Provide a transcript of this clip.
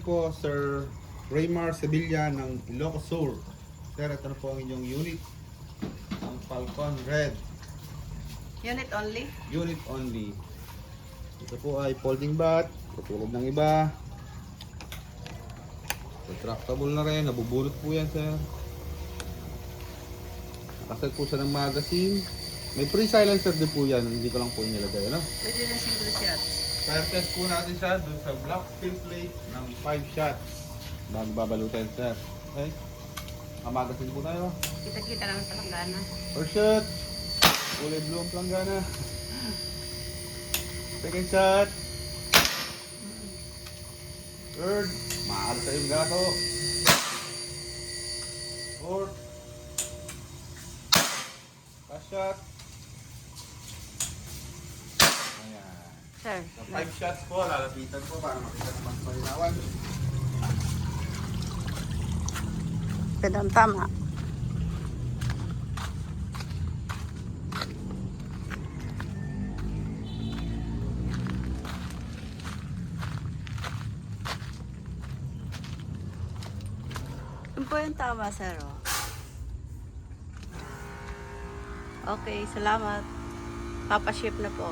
Po, Sir Raymar Sevilla ng Ilocos Sur. Sir, ito na po ang inyong unit. Ang Falcon Red. Unit only? Unit only. Ito po ay folding bat. Katulad ng iba. Retractable na rin. Nabubulot po yan, sir. Nakaset po siya ng magazine. May pre-silencer din po yan. Hindi ko lang po inilagay. Ano? Pwede na single shots. Fire test po natin siya dun sa black fill plate ng 5 shots. Bago babalutin, sir. Okay? Magazine po tayo. Kita-kita lang sa langgana. First shot. Kulay blue ang planggana. Second shot. Third. Maalas sa yung gato. Fourth. Last shot. Ayan. Sir, So, 5 shots po. Lalapitan po para makita naman sa malinawan. pedang tama. Yun po yung tama, sir. Oh. Okay, salamat. Papaship na po.